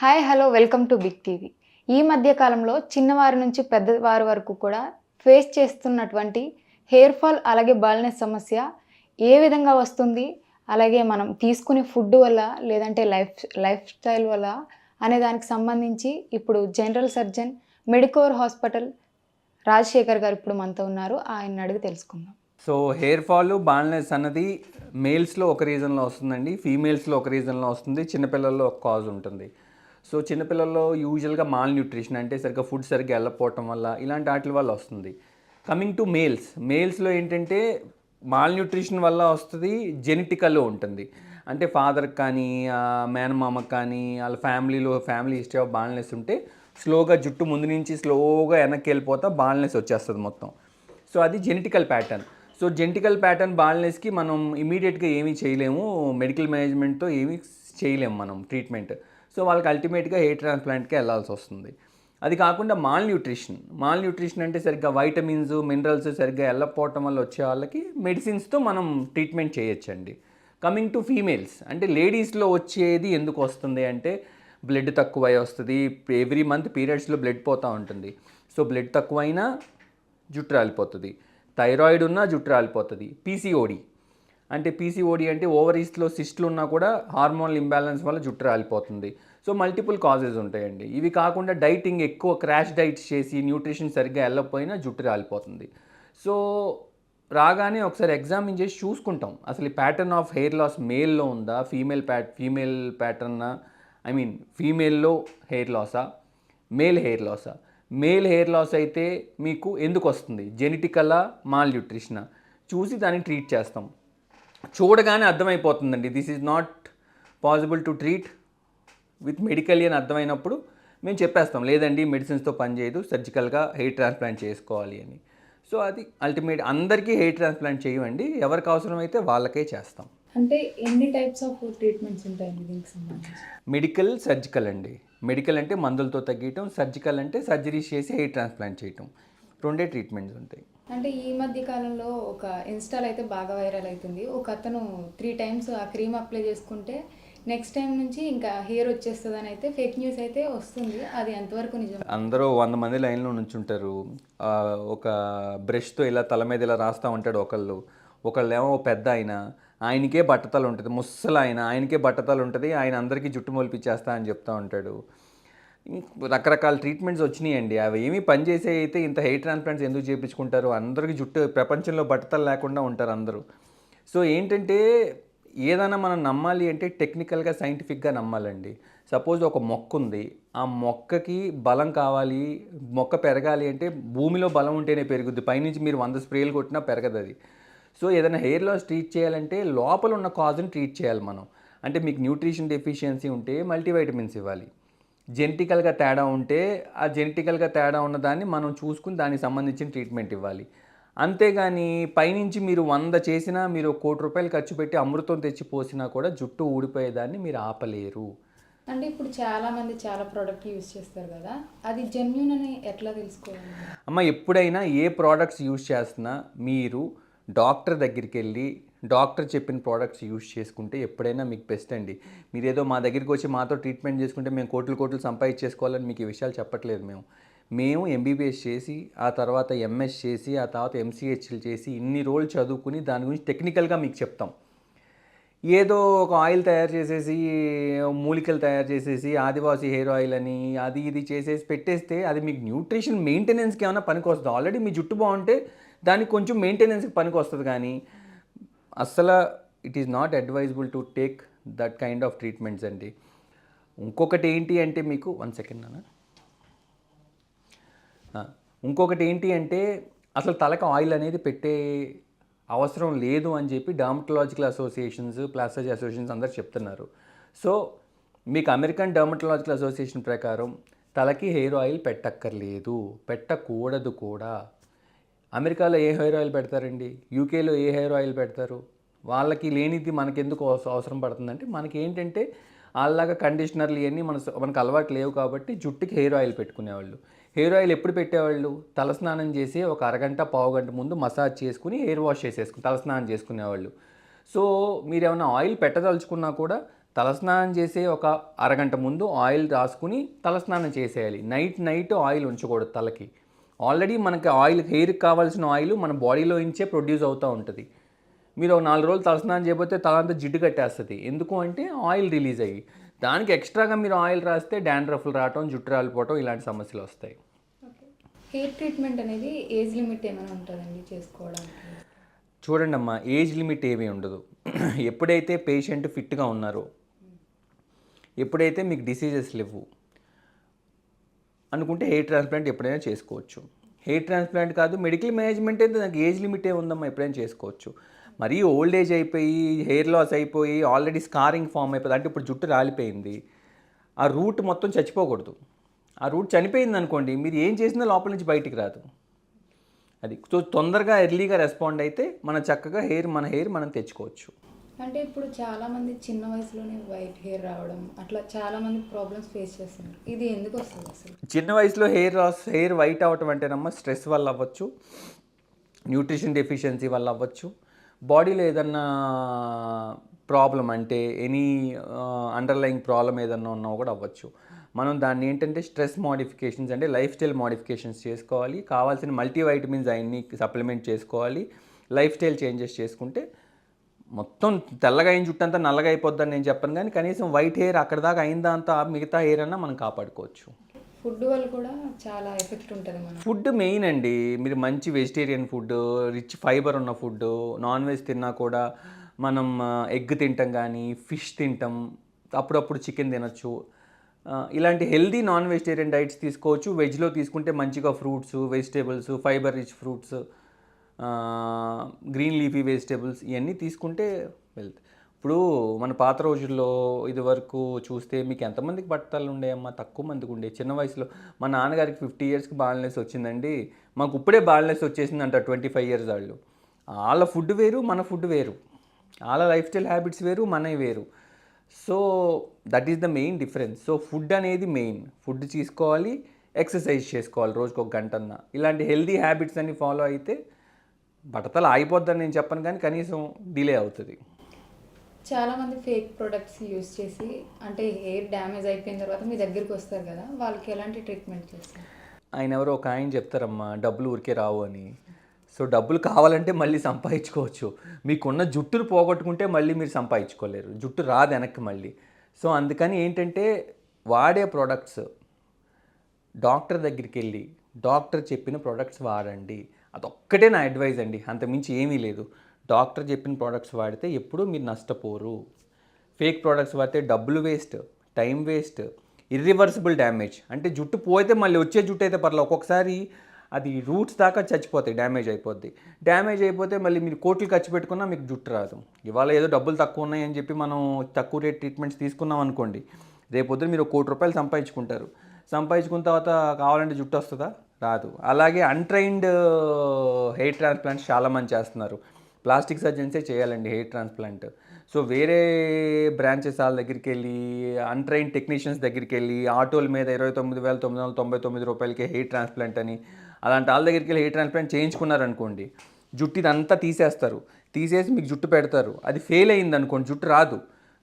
Hi hello welcome to big TV. ఈ మధ్య కాలంలో చిన్నవారి నుంచి పెద్దవారి వరకు కూడా ఫేస్ చేస్తున్నటువంటి హెయిర్ ఫాల్ అలాగే బాల్నెస్ సమస్య ఏ విధంగా వస్తుంది? అలాగే మనం తీసుకునే ఫుడ్ వల్ల లేదంటే లైఫ్ స్టైల్ వల్ల అనే దానికి సంబంధించి ఇప్పుడు general surgeon Medicore hospital Rajasekhar గారు ఇప్పుడు మనతో ఉన్నారు. ఆయన్ని అడిగి తెలుసుకుందాం. సో హెయిర్ ఫాల్ బాల్నెస్ అన్నది మేల్స్లో ఒక రీజన్లో వస్తుందండి, ఫీమేల్స్లో ఒక రీజన్లో వస్తుంది, చిన్నపిల్లల్లో ఒక కాజ్ ఉంటుంది. సో చిన్నపిల్లల్లో యూజువల్గా మాల్ న్యూట్రిషన్ అంటే సరిగ్గా ఫుడ్ సరిగ్గా వెళ్ళకపోవటం వల్ల ఇలాంటి వాటి వల్ల వస్తుంది. కమింగ్ టు మేల్స్లో ఏంటంటే మాల్ న్యూట్రిషన్ వల్ల వస్తుంది, జెనెటికల్లో ఉంటుంది. అంటే ఫాదర్కి కానీ మేనమామకి కానీ వాళ్ళ ఫ్యామిలీ హిస్టరీ ఆఫ్ బాల్నెస్ ఉంటే స్లోగా జుట్టు ముందు నుంచి స్లోగా వెనక్కి వెళ్ళిపోతా బాల్నెస్ వచ్చేస్తుంది మొత్తం. సో అది genetical pattern. So genetical pattern బాల్నెస్కి మనం ఇమీడియట్గా ఏమీ చేయలేము, మెడికల్ మేనేజ్మెంట్తో ఏమీ చేయలేము మనం ట్రీట్మెంట్. సో వాళ్ళకి అల్టిమేట్గా హెయిర్ ట్రాన్స్ప్లాంట్కి వెళ్ళాల్సి వస్తుంది. అది కాకుండా మాల్ న్యూట్రిషన్ అంటే సరిగ్గా వైటమిన్స్ మినరల్స్ సరిగ్గా వెళ్ళకపోవటం వల్ల వచ్చే వాళ్ళకి మెడిసిన్స్తో మనం ట్రీట్మెంట్ చేయొచ్చండి. కమింగ్ టు ఫీమేల్స్ అంటే లేడీస్లో వచ్చేది ఎందుకు వస్తుంది అంటే బ్లడ్ తక్కువై వస్తుంది. ఎవ్రీ మంత్ పీరియడ్స్లో బ్లడ్ పోతూ ఉంటుంది. సో బ్లడ్ తక్కువైనా జుట్టు రాలిపోతుంది, థైరాయిడ్ ఉన్నా జుట్టు రాలిపోతుంది. పీసీఓడి అంటే ఓవరీస్లో సిస్ట్లు ఉన్నా కూడా హార్మోనల్ ఇంబ్యాలెన్స్ వల్ల జుట్టు రాలిపోతుంది. సో మల్టిపుల్ కాజెస్ ఉంటాయండి. ఇవి కాకుండా డైటింగ్ ఎక్కువ క్రాష్ డైట్స్ చేసి న్యూట్రిషన్ సరిగ్గా వెళ్ళకపోయినా జుట్టు రాలిపోతుంది. సో రాగానే ఒకసారి ఎగ్జామిన్ చేసి చూసుకుంటాం అసలు ఈ ప్యాటర్న్ ఆఫ్ హెయిర్ లాస్ మేల్లో ఉందా, ఫీమేల్ ప్యాటర్నా, ఫీమేల్లో హెయిర్ లాసా, మేల్ హెయిర్ లాస్ అయితే మీకు ఎందుకు వస్తుంది, జెనెటికలా మాల్ న్యూట్రిషనా చూసి దాన్ని ట్రీట్ చేస్తాం. చూడగానే అర్థమైపోతుందండి this is not possible to treat with medically అని అర్థమైనప్పుడు మేము చెప్పేస్తాం లేదండి మెడిసిన్స్తో పనిచేయదు, సర్జికల్గా హెయిర్ ట్రాన్స్ప్లాంట్ చేసుకోవాలి అని. సో అది అల్టిమేట్ అందరికీ హెయిర్ ట్రాన్స్ప్లాంట్ చేయమండి, ఎవరికి అవసరమైతే వాళ్ళకే చేస్తాం. అంటే ఎన్ని టైప్స్ ఆఫ్ ట్రీట్మెంట్స్ ఉంటాయండి దీనికి సంబంధించి? మెడికల్, సర్జికల్ అండి. మెడికల్ అంటే మందులతో తగ్గించడం, సర్జికల్ అంటే సర్జరీస్ చేసి హెయిర్ ట్రాన్స్ప్లాంట్ చేయటం. రెండే ట్రీట్మెంట్స్ ఉంటాయి. అంటే ఈ మధ్య కాలంలో ఒక ఇన్స్టాల్ అయితే బాగా వైరల్ అవుతుంది. ఒక అతను 3 times ఆ క్రీమ్ అప్లై చేసుకుంటే నెక్స్ట్ టైం నుంచి ఇంకా హెయిర్ వచ్చేస్తుంది అని అయితే ఫేక్ న్యూస్ అయితే వస్తుంది. అది ఎంతవరకు నిజం? అందరూ 100 మంది లైన్లో నుంచుంటారు. ఒక బ్రష్తో ఇలా తల మీద ఇలా రాస్తూ ఉంటాడు ఒకళ్ళేమో పెద్ద ఆయనకే బట్టతలు ఉంటుంది, ఆయనకే బట్టతలు ఉంటుంది, ఆయన అందరికీ జుట్టు మొలిపించేస్తా అని చెప్తూ ఉంటాడు. రకరకాల ట్రీట్మెంట్స్ వచ్చినాయండి, అవి ఏమీ పనిచేసే అయితే ఇంత హెయిర్ ట్రాన్స్ప్లాంట్స్ ఎందుకు చేయించుకుంటారు? అందరికీ జుట్టు ప్రపంచంలో బట్టతలు లేకుండా ఉంటారు అందరూ. సో ఏంటంటే ఏదైనా మనం నమ్మాలి అంటే టెక్నికల్గా సైంటిఫిక్గా నమ్మాలండి. సపోజ్ ఒక మొక్క ఉంది, ఆ మొక్కకి బలం కావాలి, మొక్క పెరగాలి అంటే భూమిలో బలం ఉంటేనే పెరుగుద్ది, పైనుంచి మీరు 100 స్ప్రేలు కొట్టినా పెరగదు అది. సో ఏదైనా హెయిర్ లాస్ ట్రీట్ చేయాలంటే లోపల ఉన్న కాజ్ని ట్రీట్ చేయాలి మనం. అంటే మీకు న్యూట్రిషన్ డెఫిషియన్సీ ఉంటే మల్టీవైటమిన్స్ ఇవ్వాలి, జెనెటికల్గా తేడా ఉంటే ఆ జెనెటికల్గా తేడా ఉన్నదాన్ని మనం చూసుకుని దానికి సంబంధించిన ట్రీట్మెంట్ ఇవ్వాలి. అంతేగాని పైనుంచి మీరు 100 చేసినా, మీరు ₹1,00,00,000 ఖర్చు పెట్టి అమృతం తెచ్చి పోసినా కూడా జుట్టు ఊడిపోయేదాన్ని మీరు ఆపలేరు. అంటే ఇప్పుడు చాలామంది చాలా ప్రోడక్ట్ యూజ్ చేస్తారు కదా, అది జెన్యూన్ అని ఎట్లా తెలుసుకోవాలి? అమ్మ ఎప్పుడైనా ఏ ప్రోడక్ట్స్ యూజ్ చేస్తున్నా మీరు డాక్టర్ దగ్గరికి వెళ్ళి డాక్టర్ చెప్పిన ప్రోడక్ట్స్ యూజ్ చేసుకుంటే ఎప్పుడైనా మీకు బెస్ట్ అండి. మీరు ఏదో మా దగ్గరికి వచ్చి మాతో ట్రీట్మెంట్ చేసుకుంటే మేము కోట్లు సంపాదించేసుకోవాలని మీకు ఈ విషయాలు చెప్పట్లేదు. మేము ఎంబీబీఎస్ చేసి ఆ తర్వాత ఎంఎస్ చేసి ఆ తర్వాత ఎంసీహెచ్లు చేసి ఇన్ని రోజులు చదువుకుని దాని గురించి టెక్నికల్గా మీకు చెప్తాం. ఏదో ఒక ఆయిల్ తయారు చేసేసి మూలికలు తయారు చేసేసి ఆదివాసీ హెయిర్ ఆయిల్ అని అది ఇది చేసేసి పెట్టేస్తే అది మీకు న్యూట్రిషన్ మెయింటెనెన్స్కి ఏమైనా పనికి వస్తుంది. ఆల్రెడీ మీ జుట్టు బాగుంటే దానికి కొంచెం మెయింటెనెన్స్కి పనికి వస్తుంది, కానీ అస్సలు it is not advisable to take that kind of treatments అండి. ఇంకొకటి ఏంటి అంటే మీకు 1 సెకండ్ నాన్న, ఇంకొకటి ఏంటి అంటే అసలు తలకు ఆయిల్ అనేది పెట్టే అవసరం లేదు అని చెప్పి డర్మటలాజికల్ అసోసియేషన్స్, ప్లాస్టిక్ అసోసియేషన్స్ అందరు చెప్తున్నారు. సో మీకు అమెరికన్ డర్మటలాజికల్ అసోసియేషన్ ప్రకారం తలకి హెయిర్ ఆయిల్ పెట్టక్కర్లేదు, పెట్టకూడదు కూడా. అమెరికాలో ఏ హెయిర్ ఆయిల్ పెడతారండి, యూకేలో ఏ హెయిర్ ఆయిల్ పెడతారు? వాళ్ళకి లేనిది మనకెందుకు అవసరం పడుతుందంటే మనకి ఏంటంటే వాళ్ళలాగా కండిషనర్లు ఇవన్నీ మనకు అలవాటు లేవు కాబట్టి జుట్టుకి హెయిర్ ఆయిల్ పెట్టుకునేవాళ్ళు. హెయిర్ ఆయిల్ ఎప్పుడు పెట్టేవాళ్ళు? తలస్నానం చేసి ఒక అరగంట పావుగంట ముందు మసాజ్ చేసుకుని హెయిర్ వాష్ చేసేసుకుని తలస్నానం చేసుకునేవాళ్ళు. సో మీరు ఏమైనా ఆయిల్ పెట్టదలుచుకున్నా కూడా తలస్నానం చేసే ఒక అరగంట ముందు ఆయిల్ రాసుకుని తలస్నానం చేసేయాలి. నైట్ ఆయిల్ ఉంచకూడదు తలకి. ఆల్రెడీ మనకి ఆయిల్, హెయిర్కి కావాల్సిన ఆయిల్ మన బాడీలో నుంచే ప్రొడ్యూస్ అవుతూ ఉంటుంది. మీరు ఒక 4 రోజులు తలస్నానం చేయకపోతే తల అంతా జిడ్డు కట్టేస్తుంది. ఎందుకు అంటే ఆయిల్ రిలీజ్ అయ్యి. దానికి ఎక్స్ట్రాగా మీరు ఆయిల్ రాస్తే డాండ్రఫ్లు రావటం, జుట్టు రాలిపోవటం ఇలాంటి సమస్యలు వస్తాయి. హెయిర్ ట్రీట్మెంట్ అనేది ఏజ్ లిమిట్ ఏమైనా ఉంటుందండి చేసుకోవడానికి? చూడండి అమ్మా, ఏజ్ లిమిట్ ఏమీ ఉండదు. ఎప్పుడైతే పేషెంట్ ఫిట్గా ఉన్నారో, ఎప్పుడైతే మీకు డిసీజెస్ లేవు అనుకుంటే హెయిర్ ట్రాన్స్ప్లాంట్ ఎప్పుడైనా చేసుకోవచ్చు. హెయిర్ ట్రాన్స్ప్లాంట్ కాదు, మెడికల్ మేనేజ్మెంట్ అయితే దానికి ఏజ్ లిమిటే ఉందమ్మా, ఎప్పుడైనా చేసుకోవచ్చు. మరీ ఓల్డ్ ఏజ్ అయిపోయి, హెయిర్ లాస్ అయిపోయి, ఆల్రెడీ స్కారింగ్ ఫామ్ అయిపోయింది అంటే ఇప్పుడు జుట్టు రాలిపోయింది, ఆ రూట్ మొత్తం చచ్చిపోకూడదు. ఆ రూట్ చనిపోయింది అనుకోండి, మీరు ఏం చేసినా లోపల నుంచి బయటికి రాదు. అది తొందరగా ఎర్లీగా రెస్పాండ్ అయితే మన చక్కగా మన హెయిర్ మనం తెచ్చుకోవచ్చు. అంటే ఇప్పుడు చాలామంది చిన్న వయసులోనే వైట్ హెయిర్ రావడం అట్లా చాలామంది ప్రాబ్లమ్స్ ఫేస్ చేస్తున్నారు. ఇది ఎందుకు వస్తుంది అసలు? చిన్న వయసులో హెయిర్ వైట్ అవ్వటం అంటేనమ్మా స్ట్రెస్ వల్ల అవ్వచ్చు, న్యూట్రిషన్ డెఫిషియన్సీ వల్ల అవ్వచ్చు, బాడీలో ఏదన్నా ప్రాబ్లం అంటే ఎనీ అండర్లయింగ్ ప్రాబ్లం ఏదన్నా ఉన్నా కూడా అవ్వచ్చు. మనం దాన్ని ఏంటంటే స్ట్రెస్ మోడిఫికేషన్స్ అంటే లైఫ్ స్టైల్ మోడిఫికేషన్స్ చేసుకోవాలి. కావాల్సిన మల్టీవైటమిన్స్ అవన్నీ సప్లిమెంట్ చేసుకోవాలి. లైఫ్ స్టైల్ చేంజెస్ చేసుకుంటే మొత్తం తెల్లగా అయిన జుట్టు అంతా నల్లగా అయిపోద్దని నేను చెప్పను, కానీ కనీసం వైట్ హెయిర్ అక్కడ దాకా అయిందంతా మిగతా హెయిర్ అన్నా మనం కాపాడుకోవచ్చు. ఫుడ్ వల్ల కూడా చాలా ఎఫెక్ట్ ఉంటుంది. మనం ఫుడ్ మెయిన్ అండి. మీరు మంచి వెజిటేరియన్ ఫుడ్, రిచ్ ఫైబర్ ఉన్న ఫుడ్, నాన్ వెజ్ తిన్నా కూడా మనం ఎగ్ తింటాం కానీ ఫిష్ తింటాం, అప్పుడప్పుడు చికెన్ తినచ్చు. ఇలాంటి హెల్దీ నాన్ వెజిటేరియన్ డైట్స్ తీసుకోవచ్చు. వెజ్లో తీసుకుంటే మంచిగా fruits, vegetables, fibre rich fruits, green leafy vegetables ఇవన్నీ తీసుకుంటే వెళ్తాయి. ఇప్పుడు మన పాత రోజుల్లో ఇది వరకు చూస్తే మీకు ఎంతమందికి బట్టలు ఉండేయమ్మా? తక్కువ మందికి ఉండే. చిన్న వయసులో మా నాన్నగారికి 50 ఇయర్స్కి బాల్నెస్ వచ్చిందండి. మాకు ఇప్పుడే బాల్నెస్ వచ్చేసిందంట 25 ఇయర్స్ వాళ్ళు. వాళ్ళ ఫుడ్ వేరు, మన ఫుడ్ వేరు. వాళ్ళ లైఫ్ స్టైల్ హ్యాబిట్స్ వేరు, మనవి వేరు. So that is the main difference. So food అనేది మెయిన్. ఫుడ్ తీసుకోవాలి, ఎక్సర్సైజ్ చేసుకోవాలి రోజుకు 1 గంటన్నా. ఇలాంటి హెల్దీ హ్యాబిట్స్ అన్ని ఫాలో అయితే బట్టతల ఆగిపోద్దని నేను చెప్పను, కానీ కనీసం డిలే అవుతుంది. చాలామంది ఫేక్ ప్రొడక్ట్స్ యూస్ చేసి అంటే హెయిర్ డ్యామేజ్ అయిపోయిన తర్వాత మీ దగ్గరికి వస్తారు కదా, వాళ్ళకి ఎలాంటి ట్రీట్మెంట్ చేస్తారు? ఎవరో ఒక ఆయన చెప్తారమ్మా, డబ్బులు ఊరికే రావు అని. సో డబ్బులు కావాలంటే మళ్ళీ సంపాదించుకోవచ్చు. మీకున్న జుట్టును పోగొట్టుకుంటే మళ్ళీ మీరు సంపాదించుకోలేరు. జుట్టు రాదు వెనక్కి మళ్ళీ. సో అందుకని ఏంటంటే వాడే ప్రోడక్ట్స్ డాక్టర్ దగ్గరికి వెళ్ళి డాక్టర్ చెప్పిన ప్రోడక్ట్స్ వాడండి. అదొక్కటే నా అడ్వైజ్ అండి, అంతమించి ఏమీ లేదు. డాక్టర్ చెప్పిన ప్రోడక్ట్స్ వాడితే ఎప్పుడూ మీరు నష్టపోరు. ఫేక్ ప్రోడక్ట్స్ వాడితే డబ్బులు waste, time waste, irreversible damage. అంటే జుట్టు పోతే మళ్ళీ వచ్చే జుట్టు అయితే పర్లేదు, ఒక్కొక్కసారి అది రూట్స్ దాకా చచ్చిపోతాయి, డ్యామేజ్ అయిపోద్ది. డ్యామేజ్ అయిపోతే మళ్ళీ మీరు కోట్లు ఖర్చు పెట్టుకున్నా మీకు జుట్టు రాదు. ఇవాళ ఏదో డబ్బులు తక్కువ ఉన్నాయని చెప్పి మనం తక్కువ రేట్ ట్రీట్మెంట్స్ తీసుకున్నాం అనుకోండి, రేపొద్దున మీరు 1 కోటి రూపాయలు సంపాదించుకుంటారు. సంపాదించుకున్న తర్వాత కావాలంటే జుట్టు వస్తుందా? రాదు. అలాగే అన్ట్రైన్డ్ హెయిర్ ట్రాన్స్ప్లాంట్స్ చాలామంది చేస్తున్నారు. ప్లాస్టిక్ సర్జన్సే చేయాలండి హెయిర్ ట్రాన్స్ప్లాంట్. సో వేరే బ్రాంచెస్ వాళ్ళ దగ్గరికి వెళ్ళి, అన్ట్రైన్డ్ టెక్నీషియన్స్ దగ్గరికి వెళ్ళి ఆటోల మీద 29,999 రూపాయలకి హెయిర్ ట్రాన్స్ప్లాంట్ అని అలాంటి వాళ్ళ దగ్గరికి వెళ్ళి హెయిర్ ట్రాన్స్ప్లాంట్ చేయించుకున్నారనుకోండి, జుట్టు ఇదంతా తీసేస్తారు. తీసేసి మీకు జుట్టు పెడతారు. అది ఫెయిల్ అయింది అనుకోండి, జుట్టు రాదు,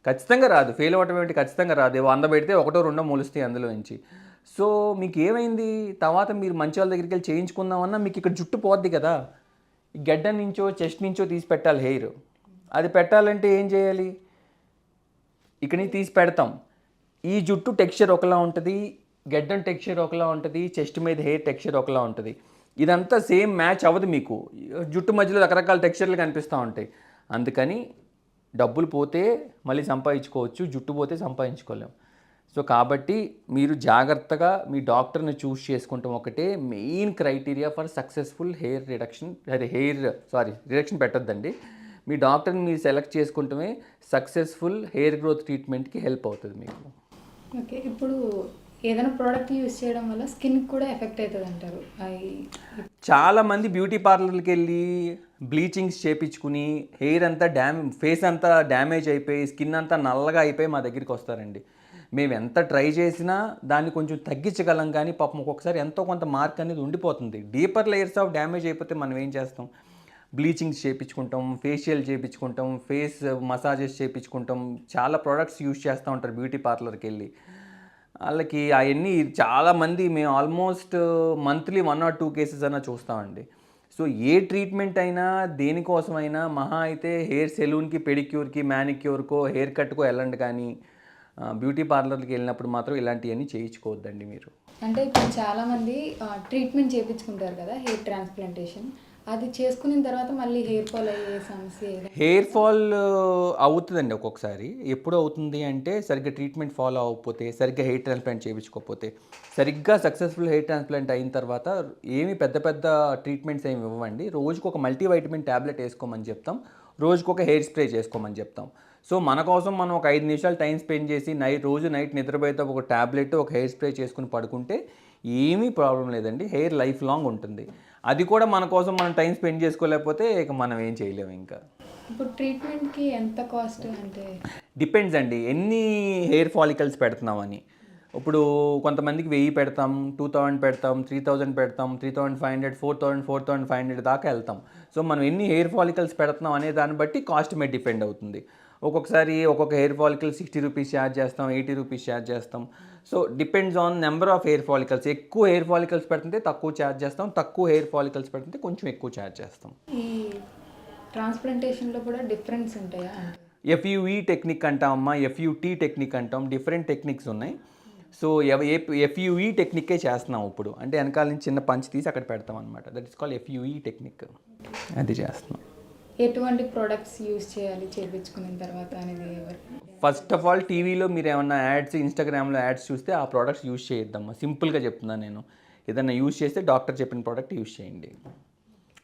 ఖచ్చితంగా రాదు. ఫెయిల్ అవ్వటం ఏంటి? ఖచ్చితంగా రాదు. 100 పెడితే 1-2 మొలుస్తాయి అందులో నుంచి. సో మీకు ఏమైంది? తర్వాత మీరు మంచి వాళ్ళ దగ్గరికి వెళ్ళి చేయించుకుందామన్నా మీకు ఇక్కడ జుట్టు పోద్ది కదా. గడ్డ నుంచో చెస్ట్ నుంచో తీసి పెట్టాలి హెయిర్. అది పెట్టాలంటే ఏం చేయాలి? ఇక్కడి నుంచి తీసి పెడతాం. ఈ జుట్టు టెక్స్చర్ ఒకలా ఉంటుంది, గడ్డం టెక్స్చర్ ఒకలా ఉంటుంది, చెస్ట్ మీద హెయిర్ టెక్స్చర్ ఒకలా ఉంటుంది. ఇదంతా సేమ్ మ్యాచ్ అవ్వదు మీకు. జుట్టు మధ్యలో రకరకాల టెక్స్చర్లు కనిపిస్తూ ఉంటాయి. అందుకని డబ్బులు పోతే మళ్ళీ సంపాదించుకోవచ్చు, జుట్టు పోతే సంపాదించుకోలేం. సో కాబట్టి మీరు జాగ్రత్తగా మీ డాక్టర్ని చూస్ చేసుకుంటాం ఒకటే main criteria for successful hair reduction. Reduction పెట్టద్దండి. మీ డాక్టర్ని మీరు సెలెక్ట్ చేసుకుంటమే సక్సెస్ఫుల్ హెయిర్ గ్రోత్ ట్రీట్మెంట్కి హెల్ప్ అవుతుంది మీకు. ఓకే, ఇప్పుడు ఏదైనా ప్రోడక్ట్ యూస్ చేయడం వల్ల స్కిన్ కూడా ఎఫెక్ట్ అవుతుంది అంటారు. చాలామంది బ్యూటీ పార్లర్కి వెళ్ళి బ్లీచింగ్స్ చేయించుకుని హెయిర్ అంతా ఫేస్ అంతా డ్యామేజ్ అయిపోయి, స్కిన్ అంతా నల్లగా అయిపోయి మా దగ్గరికి వస్తారండి. మేము ఎంత ట్రై చేసినా దాన్ని కొంచెం తగ్గించగలం, కానీ పాపం ఒక్కొక్కసారి ఎంతో కొంత మార్క్ అనేది ఉండిపోతుంది. డీపర్ లేయర్స్ ఆఫ్ డ్యామేజ్ అయిపోతే మనం ఏం చేస్తాం? బ్లీచింగ్స్ చేయించుకుంటాం, ఫేషియల్ చేయించుకుంటాం, ఫేస్ మసాజెస్ చేయించుకుంటాం, చాలా ప్రోడక్ట్స్ యూజ్ చేస్తూ ఉంటారు బ్యూటీ పార్లర్కి వెళ్ళి. వాళ్ళకి అవన్నీ చాలామంది మేము ఆల్మోస్ట్ మంత్లీ 1 or 2 కేసెస్ అన్నా చూస్తామండి. సో ఏ ట్రీట్మెంట్ అయినా దేనికోసమైనా మహా అయితే హెయిర్ సెలూన్కి, పెడిక్యూర్కి, మ్యానిక్యూర్కో, హెయిర్ కట్కో వెళ్ళండి, కానీ బ్యూటీ పార్లర్కి వెళ్ళినప్పుడు మాత్రం ఇలాంటివన్నీ చేయించుకోవద్దండి మీరు. అంటే ఇప్పుడు చాలామంది ట్రీట్మెంట్ చేయించుకుంటారు కదా, హెయిర్ ట్రాన్స్ప్లాంటేషన్. అది చేసుకున్న తర్వాత మళ్ళీ హెయిర్ ఫాల్ అయ్యే సమస్య ఏదైనా? హెయిర్ ఫాల్ అవుతుందండి ఒక్కొక్కసారి. ఎప్పుడు అవుతుంది అంటే సరిగ్గా ట్రీట్మెంట్ ఫాలో అవ్వకపోతే, సరిగ్గా హెయిర్ ట్రాన్స్ప్లాంట్ చేయించుకోకపోతే. సరిగ్గా సక్సెస్ఫుల్ హెయిర్ ట్రాన్స్ప్లాంట్ అయిన తర్వాత ఏమి పెద్ద పెద్ద ట్రీట్మెంట్స్ ఏమి ఇవ్వండి. రోజుకు ఒక మల్టీవైటమిన్ ట్యాబ్లెట్ వేసుకోమని చెప్తాం, రోజుకు ఒక హెయిర్ స్ప్రే చేసుకోమని చెప్తాం. సో మన కోసం మనం ఒక 5 నిమిషాలు టైం స్పెండ్ చేసి రోజు నైట్ నిద్రపోయేతో ఒక ట్యాబ్లెట్, ఒక హెయిర్ స్ప్రే చేసుకుని పడుకుంటే ఏమీ ప్రాబ్లం లేదండి. హెయిర్ లైఫ్ లాంగ్ ఉంటుంది. అది కూడా మన కోసం మనం టైం స్పెండ్ చేసుకోలేకపోతే ఇక మనం ఏం చేయలేము ఇంకా. ఇప్పుడు ట్రీట్మెంట్కి ఎంత కాస్ట్ అంటే? డిపెండ్స్ అండి ఎన్ని హెయిర్ ఫాలికల్స్ పెడుతున్నామని. ఇప్పుడు కొంతమందికి 1000 పెడతాం, 2000 పెడతాం, 3000 పెడతాం, 3500, 4000, 4500 దాకా వెళ్తాం. సో మనం ఎన్ని హెయిర్ ఫాలికల్స్ పెడుతున్నాం అనే దాన్ని బట్టి కాస్ట్ మీద డిపెండ్ అవుతుంది. ఒక్కొక్కసారి ఒక్కొక్క హెయిర్ ఫాలికల్ 60 రూపీస్ ఛార్జ్ చేస్తాం, 80 రూపీస్ ఛార్జ్ చేస్తాం. So depends on number of hair follicles. ఎక్కువ హెయిర్ ఫాలికల్స్ పెడుతుంటే తక్కువ ఛార్జ్ చేస్తాం, తక్కువ హెయిర్ ఫాలికల్స్ పెడుతుంటే కొంచెం ఎక్కువ ఛార్జ్ చేస్తాం. ఈ ట్రాన్స్ప్లాంటేషన్లో కూడా డిఫరెన్స్ ఉంటాయా? ఎఫ్యూఈ టెక్నిక్ అంటామమ్మా, ఎఫ్యూటీ టెక్నిక్ అంటాం, డిఫరెంట్ టెక్నిక్స్ ఉన్నాయి. సో ఎఫ్యూఈ టెక్నిక్కే చేస్తున్నాం ఇప్పుడు. అంటే వెనకాల నుంచి చిన్న పంచ్ తీసి అక్కడ పెడతాం అనమాట. That is called ఎఫ్యూఈ technique. అది చేస్తున్నాం. ఎటువంటి ప్రోడక్ట్స్ యూజ్ చేయాలి చేయించుకున్న తర్వాత అనేది ఫస్ట్ ఆఫ్ ఆల్ టీవీలో మీరు ఏమన్నా యాడ్స్, ఇన్స్టాగ్రామ్లో యాడ్స్ చూస్తే ఆ ప్రోడక్ట్స్ యూజ్ చేయొద్దమ్మా. సింపుల్గా చెప్తున్నాను నేను. ఏదన్నా యూజ్ చేస్తే డాక్టర్ చెప్పిన ప్రోడక్ట్ యూజ్ చేయండి.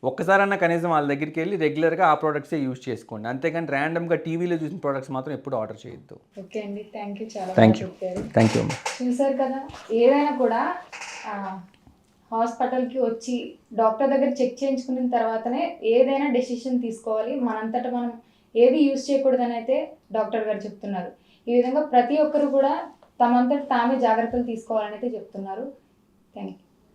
ఒక్కసారన్నా కనీసం వాళ్ళ దగ్గరికి వెళ్ళి రెగ్యులర్గా ఆ ప్రోడక్ట్సే యూజ్ చేసుకోండి. అంతేగాని ర్యాండమ్గా టీవీలో చూసిన ప్రోడక్ట్స్ మాత్రం ఎప్పుడు ఆర్డర్ చేయొద్దు. ఓకే అండి, థ్యాంక్ యూ. చాలా థ్యాంక్ యూ. చెప్పారు. థ్యాంక్ యూ అమ్మా. చూసారు కదా, ఏదైనా కూడా హాస్పిటల్కి వచ్చి డాక్టర్ దగ్గర చెక్ చేయించుకున్న తర్వాతనే ఏదైనా డెసిషన్ తీసుకోవాలి. మనంతటా మనం ఏది యూజ్ చేయకూడదని అయితే డాక్టర్ గారు చెప్తున్నారు. ఈ విధంగా ప్రతి ఒక్కరు కూడా తమంతట తామే జాగ్రత్తలు తీసుకోవాలని అయితే చెప్తున్నారు. Thank you.